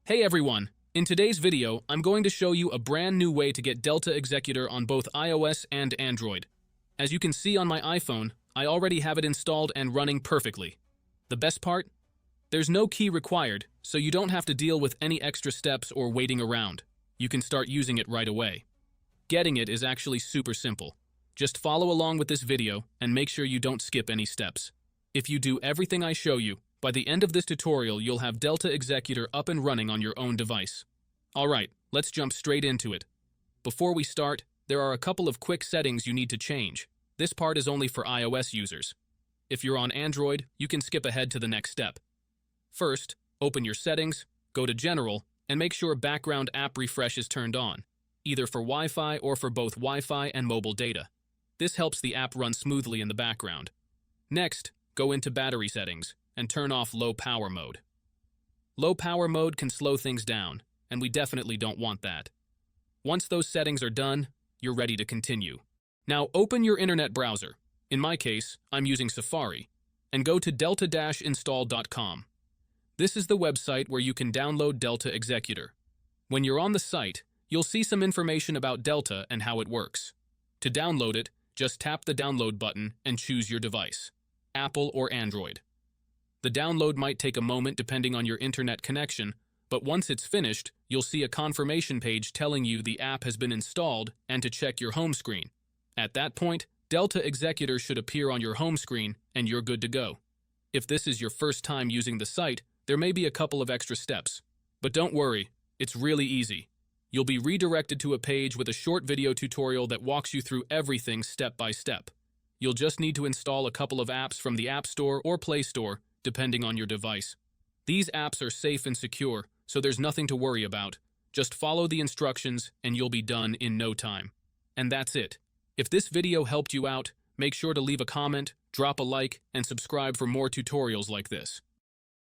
Hey everyone! In today's video, I'm going to show you a brand new way to get Delta Executor on both iOS and Android. As you can see on my iPhone, I already have it installed and running perfectly. The best part? There's no key required, so you don't have to deal with any extra steps or waiting around. You can start using it right away. Getting it is actually super simple. Just follow along with this video and make sure you don't skip any steps. If you do everything I show you, by the end of this tutorial, you'll have Delta Executor up and running on your own device. Alright, let's jump straight into it. Before we start, there are a couple of quick settings you need to change. This part is only for iOS users. If you're on Android, you can skip ahead to the next step. First, open your settings, go to General, and make sure background app refresh is turned on, either for Wi-Fi or for both Wi-Fi and mobile data. This helps the app run smoothly in the background. Next, go into battery settings and turn off low power mode. Low power mode can slow things down, and we definitely don't want that. Once those settings are done, you're ready to continue. Now open your internet browser. In my case, I'm using Safari, and go to delta-install.com. This is the website where you can download Delta Executor. When you're on the site, you'll see some information about Delta and how it works. To download it, just tap the download button and choose your device, Apple or Android. The download might take a moment depending on your internet connection, but once it's finished, you'll see a confirmation page telling you the app has been installed and to check your home screen. At that point, Delta Executor should appear on your home screen and you're good to go. If this is your first time using the site, there may be a couple of extra steps. But don't worry, it's really easy. You'll be redirected to a page with a short video tutorial that walks you through everything step by step. You'll just need to install a couple of apps from the App Store or Play Store, depending on your device. These apps are safe and secure, so there's nothing to worry about. Just follow the instructions and you'll be done in no time. And that's it. If this video helped you out, make sure to leave a comment, drop a like, and subscribe for more tutorials like this.